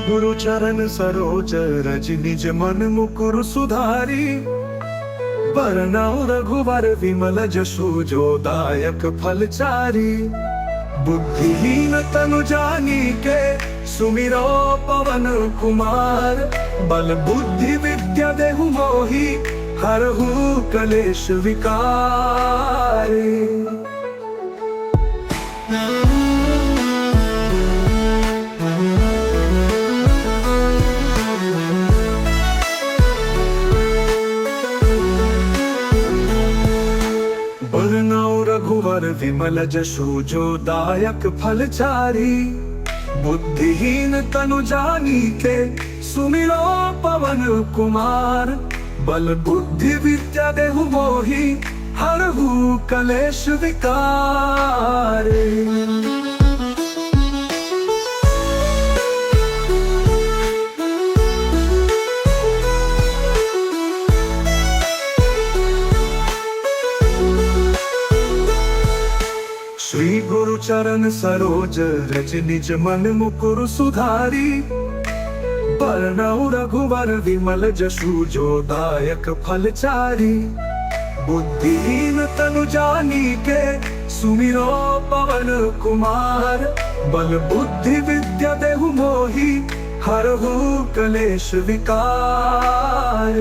गुरु चरण सरोज रज निज मन मुकुर सुधारी। बरनउँ रघुवर विमल जसु जो दायक फलचारी। बुद्धिहीन तनु जानिके सुमिरो पवन कुमार। बल बुद्धि विद्या देहु मोहि हरहु कलेश विकार। बरनउँ रघुवर विमल जसु जो दायक फलचारी। बुद्धिहीन तनु जानिके सुमिरो पवन कुमार। बल बुद्धि विद्या देहु मोहि हरहु कलेश विकार। श्री गुरु चरण सरोज रज निज मन मुकुर सुधारी। बरनउँ रघुवर विमल जसु जो दायक फलचारी। बुद्धिहीन तनु जानिके सुमिरो पवन कुमार। बल बुद्धि विद्या देहु मोहि हरहु कलेश विकार।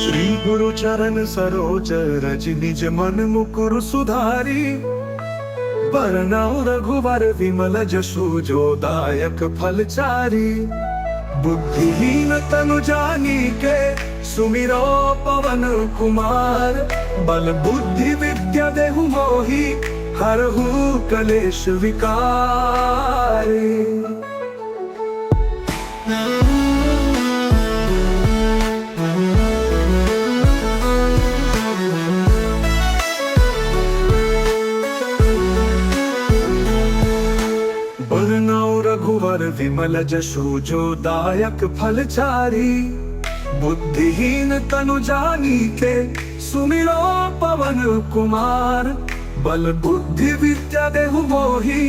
श्री गुरु चरण सरोज रज निज मन मुकुर सुधारी। बरनउँ रघुवर विमल जसु जो दायक फलचारी। बुद्धिहीन तनु जानिके सुमिरो पवन कुमार। बल बुद्धि विद्या देहु मोहि हरहु कलेश विकार। बरनउँ रघुवर विमल जसु जो दायक फलचारी। बुद्धिहीन तनु जानिके सुमिरो पवन कुमार। बल बुद्धि विद्या देहु मोहि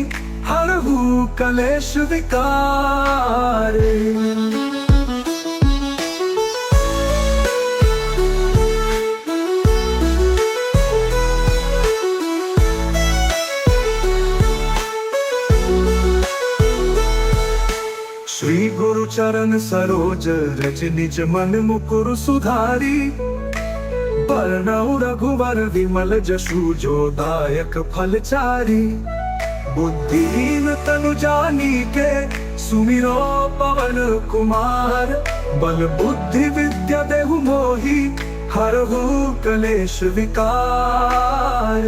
हरहु कलेश विकार। श्री गुरु चरण सरोज रज निज मन मुकुर सुधारी। बरनउँ रघुवर विमल जसु जो दायक फलचारी। बुद्धिहीन तनु जानिके सुमिरो पवन कुमार। बल बुद्धि विद्या देहु मोहि हरहु कलेश विकार।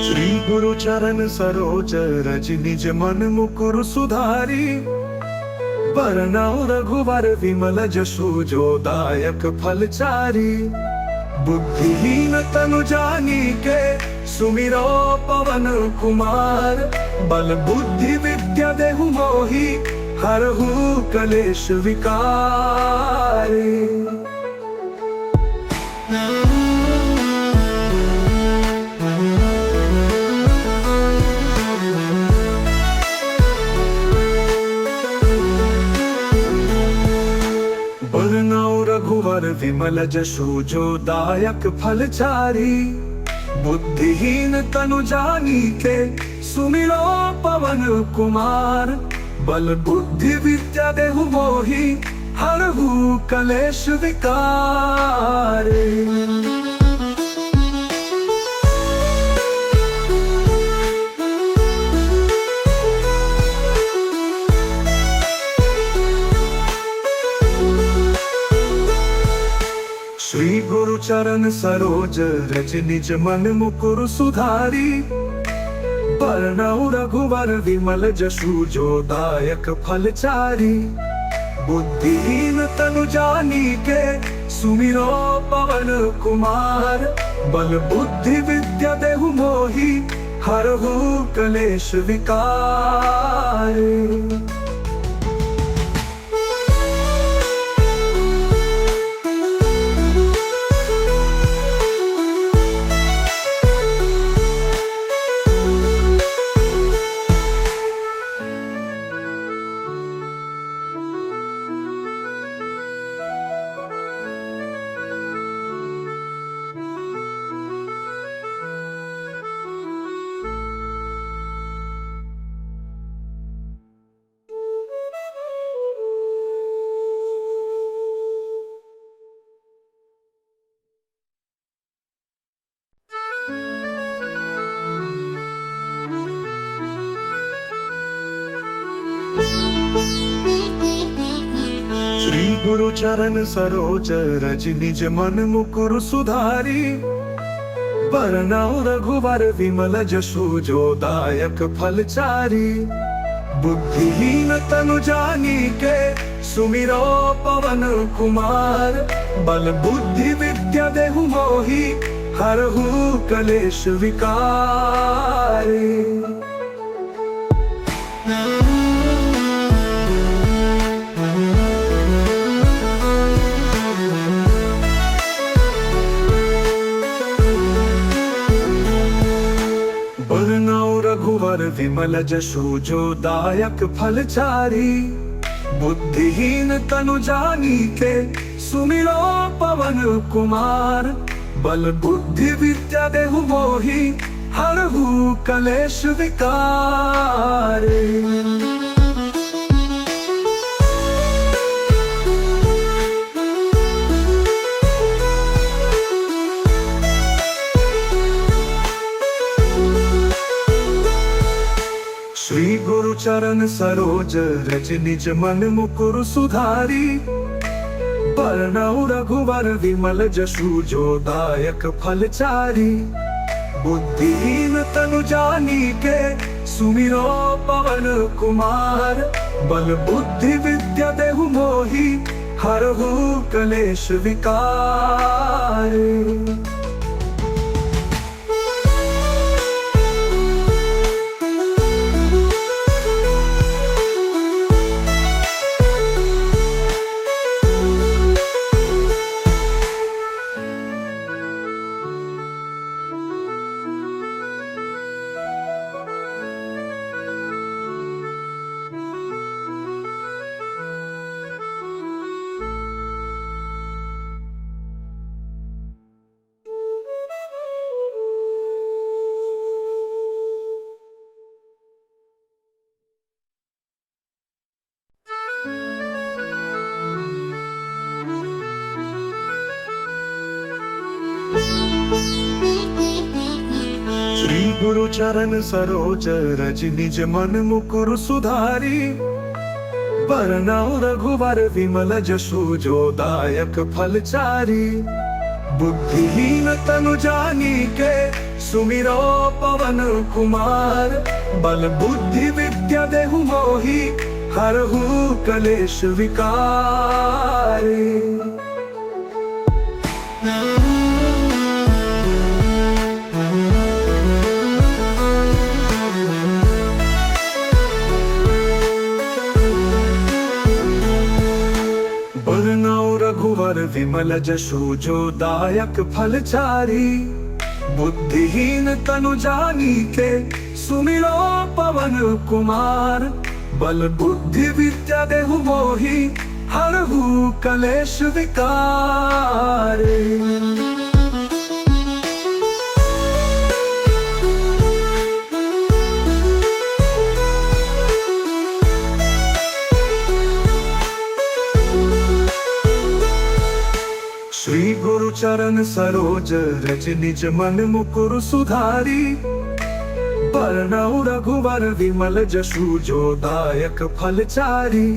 श्री गुरु चरण सरोज रज निज मन मुकुर सुधारी। बरनउँ रघुवर विमल जसु जो दायक फलचारी। बुद्धिहीन तनु जानिके सुमिरो पवन कुमार। बल बुद्धि विद्या देहु मोहि, हरहु कलेश विकार। बरनौ रघुवर विमल जसु जो दायक फलचारी। बुद्धिहीन तनु जानीके, सुमिरो पवन कुमार। बल बुद्धि विद्या देहु मोहि, हरहु कलेश विकार। श्री गुरु चरण सरोज रज निज मन मुकुर सुधारी। बरनौ रघुवर विमल जसु जो दायक फलचारी। बुद्धिहीन तनु जानीके, सुमिरो पवन कुमार। बल बुद्धि विद्या देहु मोहि, हरहु कलेश विकार। श्री गुरु चरण सरोज रज निज मन मुकुर सुधारी। बरनौ रघुवर विमल जसु जो दायक फलचारी। बुद्धिहीन तनु जानीके, सुमिरो पवन कुमार। बल बुद्धि विद्या देहु मोहि, हरहु कलेश विकार। बरनौ रघुवर विमल जसु जो दायक फलचारी। बुद्धिहीन तनु जानीके, सुमिरो पवन कुमार। बल बुद्धि विद्या देहु मोहि, हरहु कलेश विकार। श्री गुरु चरण सरोज रज निज मन मुकुर सुधारी। बरनौ रघुवर विमल जसु जो दायक फलचारी। बुद्धिहीन तनु जानीके, सुमिरो पवन कुमार। बल बुद्धि विद्या देहु मोहि, हरहु कलेश विकार। श्री गुरु चरण सरोज रज निज मन मुकुर सुधारी। बरनौ रघुवर विमल जसु जो दायक फलचारी। बुद्धिहीन तनु जानीके, सुमिरो पवन कुमार। बल बुद्धि विद्या देहु मोहि, हरहु कलेश विकार। विमल जशु जो दायक फलचारी। बुद्धिहीन तनु जानी के सुमिरो पवन कुमार। बल बुद्धि विद्या देहु मोहि हरहु कलेश विकार। श्री गुरु चरण सरोज रज निज मन मुकुर सुधारी। बरनउँ रघुवर विमल जशु जो दायक फलचारी।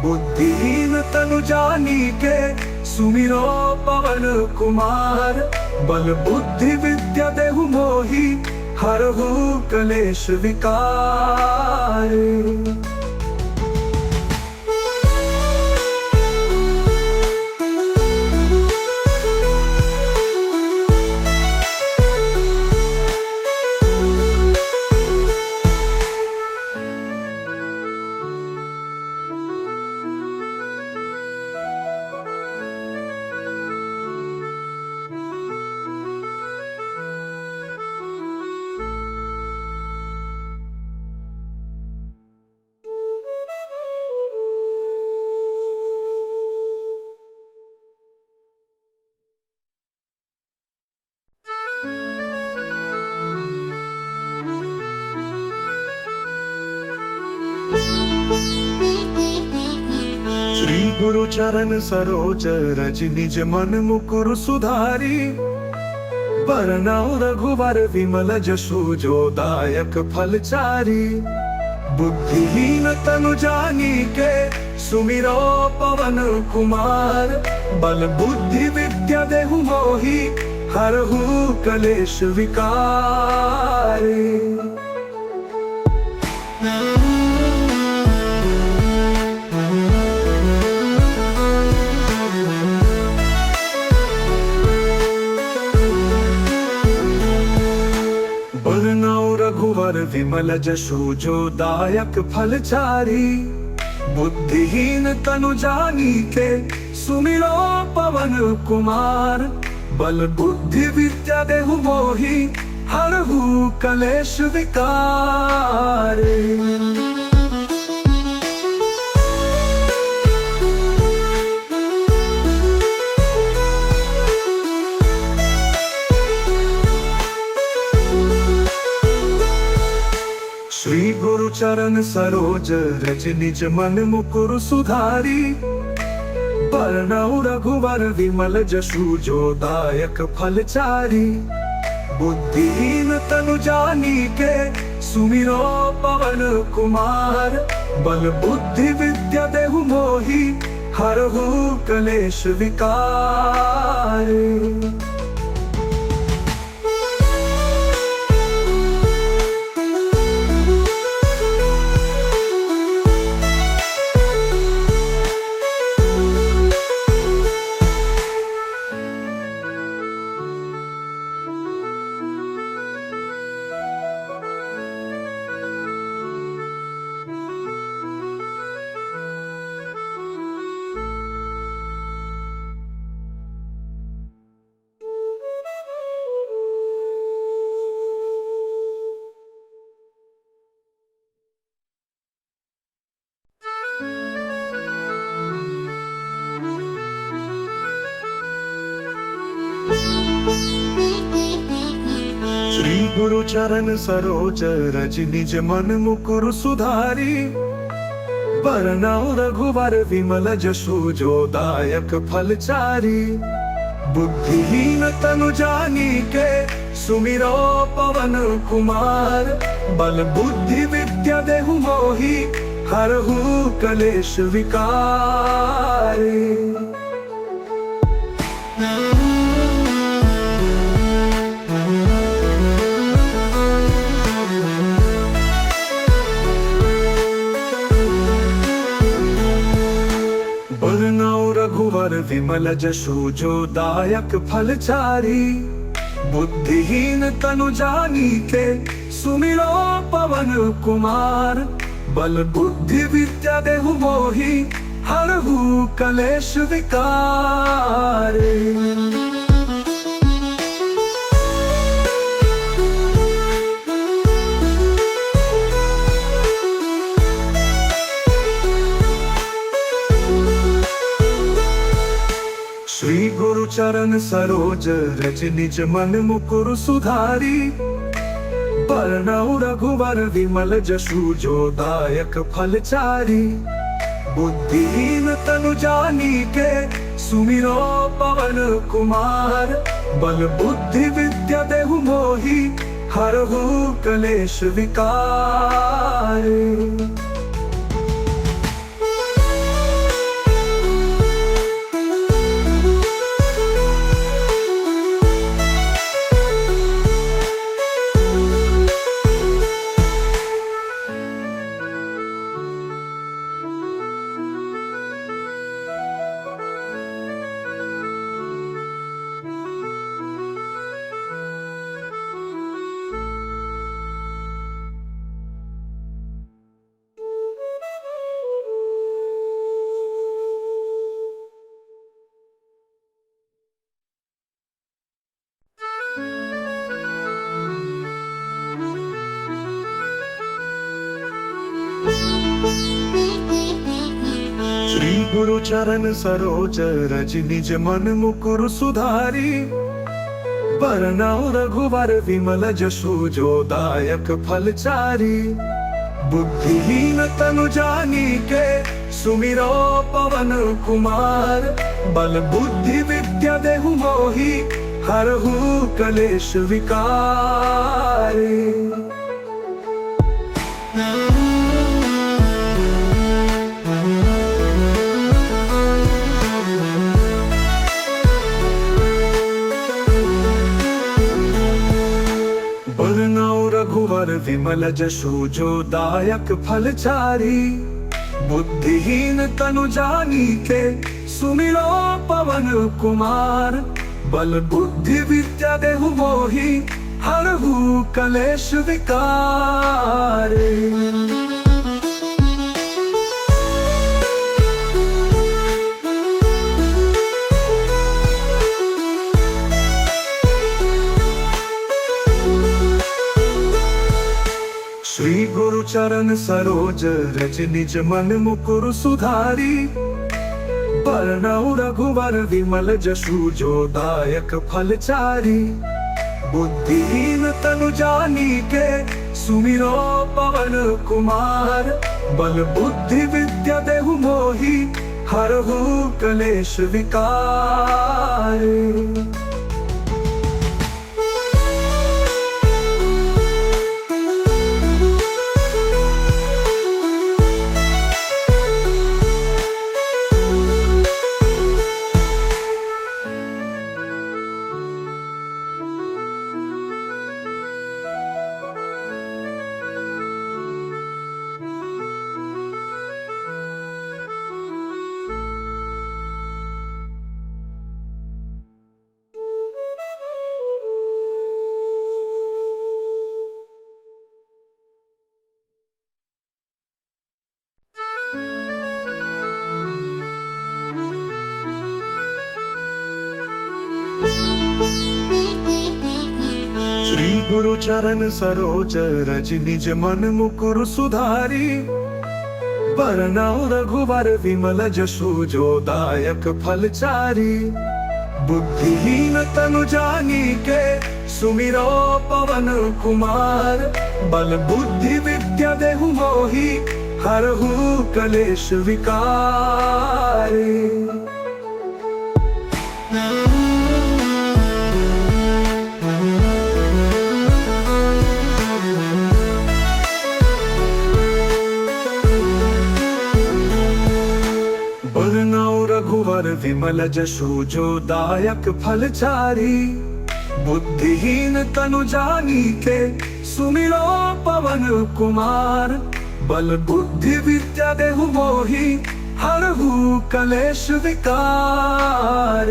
बुद्धिहीन तनु जानी के सुमिरो पवन कुमार। बल बुद्धि विद्या देहु मोहि हरहु कलेश विकार। श्री गुरु चरण सरोज रज निज मन मुकुर सुधारी। बरनउँ रघुवर विमल जशु जो दायक फलचारी। बुद्धिहीन तनु जानी के सुमिरो पवन कुमार। बल बुद्धि विद्या देहु मोहि हरहु कलेश विकार। बरनउँ रघुवर विमल जशु जो दायक फलचारी। बुद्धिहीन तनु जानी के सुमिरो पवन कुमार। बल बुद्धि विद्या देहु मोहि हरहु कलेश विकार। श्री गुरु चरण सरोज रज निज मन मुकुर सुधारी। बरनउँ रघुवर विमल जशु जो दायक फलचारी। बुद्धिहीन तनु जानी के सुमिरो पवन कुमार। बल बुद्धि विद्या देहु मोहि हरहु कलेश विकार। श्री गुरु चरण सरोज रज निज मन मुकुर सुधारी। बरनउँ रघुवर विमल जशु जो दायक फलचारी। बुद्धिहीन तनु जानी के सुमिरो पवन कुमार। बल बुद्धि विद्या देहु मोहि हरहु कलेश विकार। बरनउँ रघुवर विमल जशु जो दायक फलचारी। बुद्धिहीन तनु जानी के सुमिरो पवन कुमार। बल बुद्धि विद्या देहु मोहि हरहु कलेश विकार। श्री गुरु चरण सरोज रज निज मन मुकुर सुधारी। बरनउँ रघुवर विमल जसु जो दायक फलचारी। बुद्धिहीन तनु जानिके सुमिरो पवन कुमार। बल बुद्धि विद्या देहु मोहि हरहु कलेश विकार। श्री गुरु चरण सरोज रज निज मन मुकुर सुधारी। बरनउँ रघुवर विमल जसु जो दायक फलचारी। बुद्धिहीन तनु जानिके सुमिरो पवन कुमार। बल बुद्धि विद्या देहु मोहि हरहु कलेश विकार। बरनउँ रघुवर विमल जसु जो दायक फलचारी। बुद्धिहीन तनु जानिके सुमिरो पवन कुमार। बल बुद्धि विद्या देहु मोहि हरहु कलेश विकार। श्री गुरु चरण सरोज रज निज मन मुकुर सुधारी। बरनउँ रघुवर विमल जसु जो दायक फलचारी। बुद्धिहीन तनु जानिके सुमिरो पवन कुमार। बल बुद्धि विद्या देहु मोहि हरहु कलेश विकार। श्री गुरु चरण सरोज रज निज मन मुकुर सुधारी। बरनउँ रघुवर विमल जसु जो दायक फलचारी। बुद्धिहीन तनु जानिके सुमिरो पवन कुमार। बल बुद्धि विद्या देहु मोहि हरहु कलेश विकार। बरनउँ रघुवर विमल जसु जो दायक फलचारी। बुद्धिहीन तनु जानिके सुमिरो पवन कुमार। बल बुद्धि विद्या देहु मोहि हरहु कलेश विकार।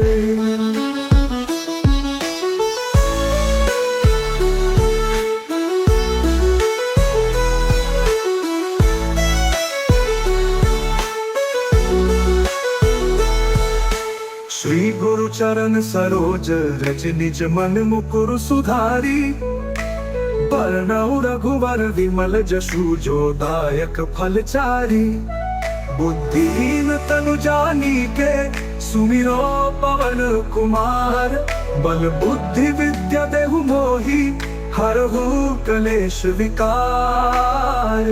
श्री गुरु चरण सरोज रज निज मन मुकुर सुधारी। बरनउँ रघुवर विमल जसु जो दायक फलचारी। बुद्धिहीन तनु जानिके सुमिरो पवन कुमार। बल बुद्धि विद्या देहु मोहि हरहु कलेश विकार।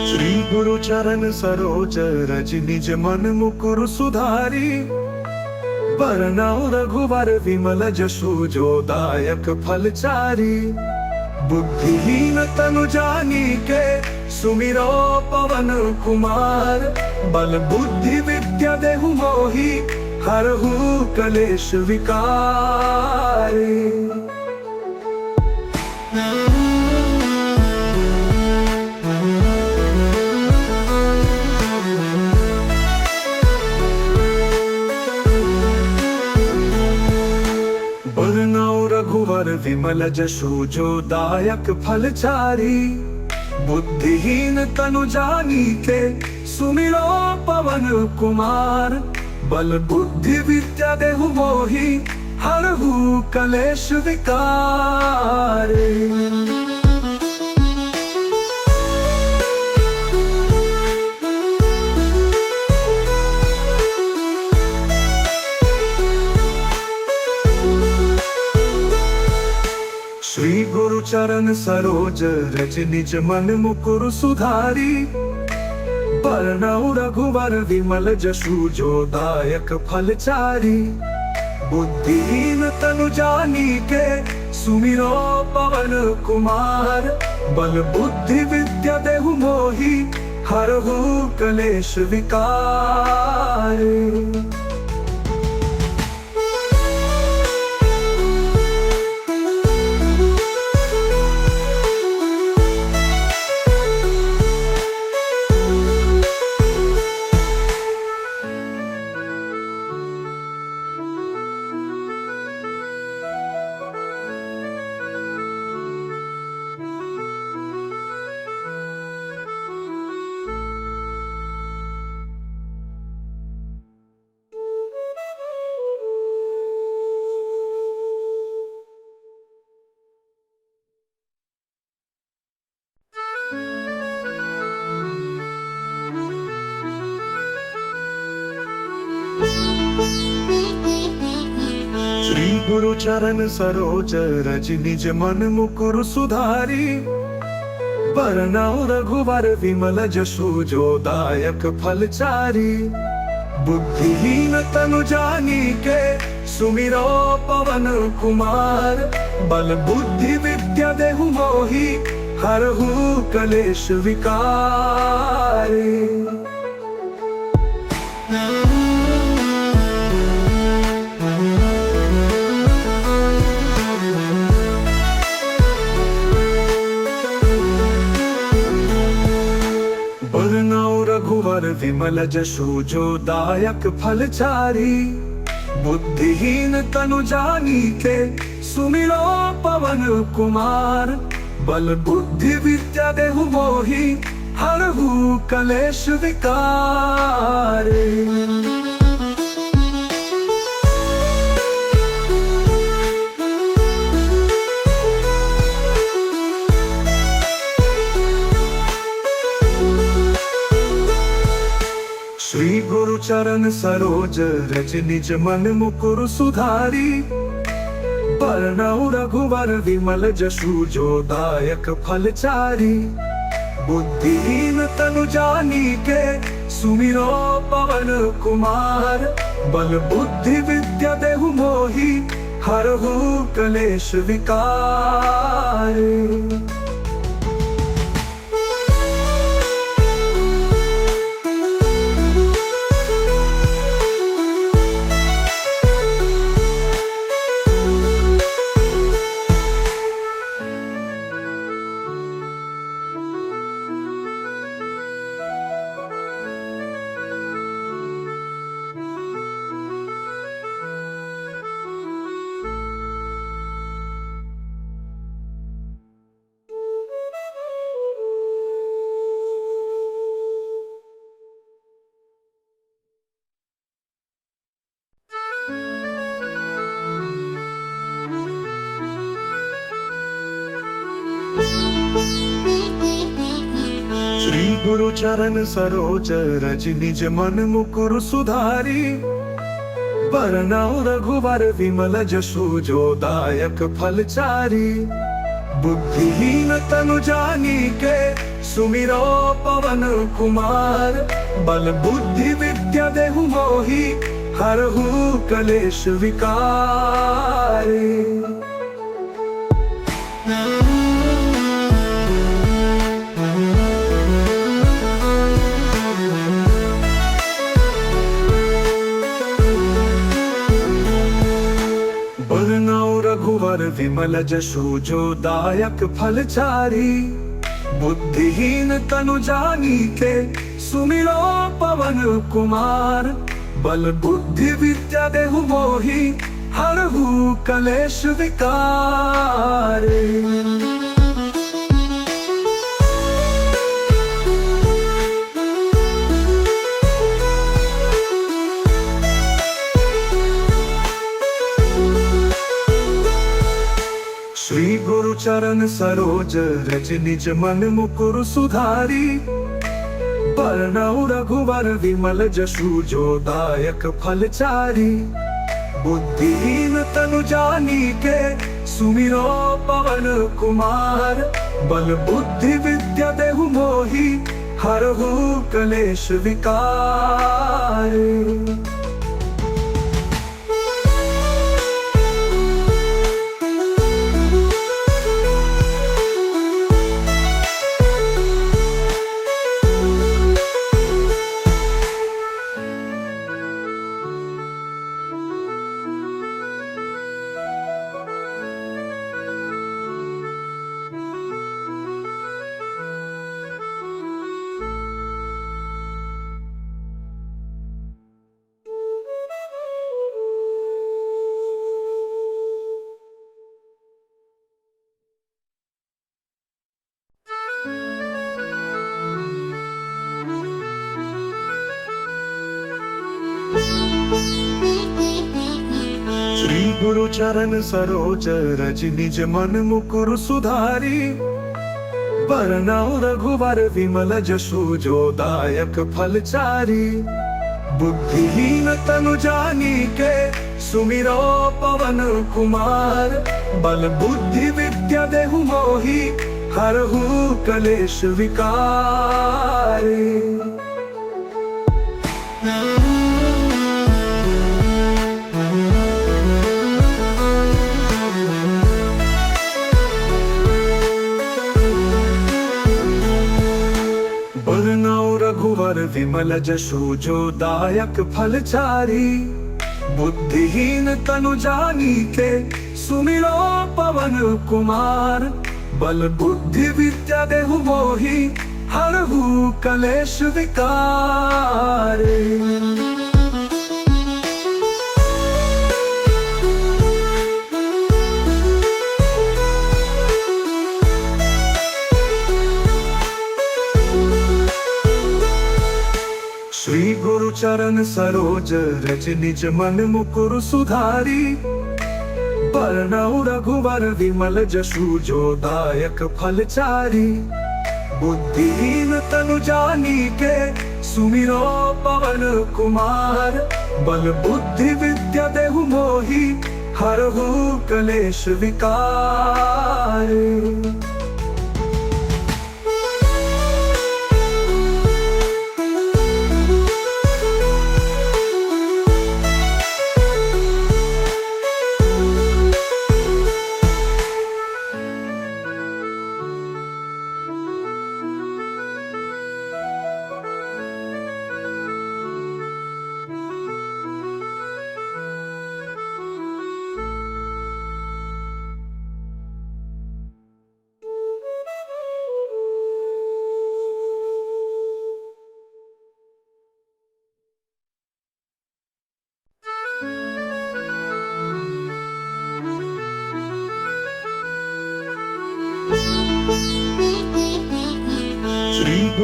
श्री गुरु चरण सरोज रज निज मन मुकुर सुधारी। बरनउँ रघुवर विमल जसु जो दायक फलचारी। बुद्धिहीन तनु जानिके सुमिरो पवन कुमार। बल बुद्धि विद्या देहु मोहि हरहु कलेश विकार। बरनउँ रघुवर विमल जसु जो दायक फलचारी। बुद्धिहीन तनु जानिके सुमिरो पवन कुमार। बल बुद्धि विद्या देहु मोहि हरहु कलेश विकार। श्री गुरु चरण सरोज रज निज मन मुकुर सुधारी। बरनउँ रघुवर विमल जसु जो दायक फलचारी। बुद्धिहीन तनु जानिके सुमिरो पवन कुमार। बल बुद्धि विद्या देहु मोहि हरहु कलेश विकार। श्री गुरु चरण सरोज रज निज मन मुकुर सुधारी। बरनउँ रघुवर विमल जसु जो दायक फलचारी। बुद्धिहीन तनु जानिके सुमिरो पवन कुमार। बल बुद्धि विद्या देहु मोहि हरहु कलेश विकार। बरनउँ रघुवर विमल जसु जो दायक फलचारी। बुद्धिहीन तनु जानिके सुमिरो पवन कुमार। बल बुद्धि विद्या देहु मोहि हरहु कलेश विकार। श्री गुरु चरण सरोज रज निज मन मुकुर सुधारी। बरनउँ रघुवर विमल जसु जो दायक फलचारी। बुद्धिहीन तनु जानिके सुमिरो पवन कुमार बल बुद्धि विद्या देहु मोहि हरहु कलेश विकार। श्री गुरु चरण सरोज रज निज मन मुकुर सुधारी। बरनउँ रघुवर विमल जसु जो दायक फलचारी। बुद्धिहीन तनु जानिके सुमिरो पवन कुमार बल बुद्धि विद्या देहु मोहि हरहु कलेश विकार। बरनउँ रघुवर विमल जसु जो दायक फलचारी। बुद्धिहीन तनु जानिके सुमिरो पवन कुमार बल बुद्धि विद्या देहु मोहि हरहु कलेश विकार। श्री गुरु चरण सरोज रज निज मन मुकुर सुधारी। बरनउँ रघुवर विमल जसु जो दायक फलचारी। बुद्धिहीन तनु जानिके सुमिरो पवन कुमार बल बुद्धि विद्या देहु मोहि हरहु कलेश विकार। श्री गुरु चरण सरोज रज निज मन मुकुर सुधारी। बरनउँ रघुवर विमल जसु जो दायक फलचारी। बुद्धिहीन तनु जानिके सुमिरो पवन कुमार बल बुद्धि विद्या देहु मोहि हरहु कलेश विकार। बरनउँ रघुवर विमल जसु जो दायक फलचारी। बुद्धिहीन तनु जानिके सुमिरो पवन कुमार बल बुद्धि विद्या देहु मोहि हरहु कलेश विकार। श्री गुरु चरण सरोज रज निज मन मुकुर सुधारी। बरनउँ रघुवर विमल जसु जो दायक फलचारी। बुद्धिहीन तनु जानिके सुमिरो पवन कुमार बल बुद्धि विद्या देहु मोहि हरहु कलेश विकार।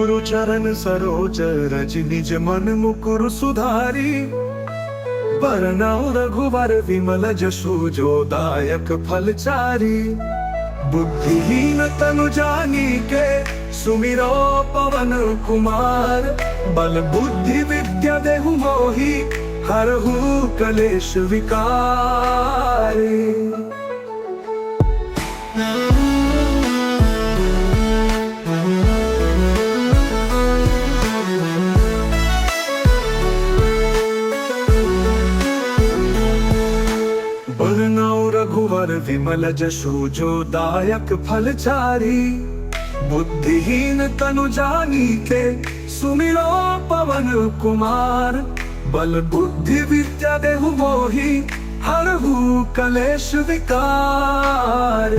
गुरु चरण सरोज रज निज मन मुकुर सुधारी बरनौ रघुवर विमल जसु जो दायक फलचारी बुद्धिहीन तनु जानी के सुमिरो पवन कुमार बल बुद्धि विद्या देहु मोहि हरहु कलेश विकार। बरनौ रघुवर विमल जसु जो दायक फलचारी बुद्धिहीन तनु जानी के सुमिरो पवन कुमार बल बुद्धि विद्या देहु मोहि हरहु कलेश विकार।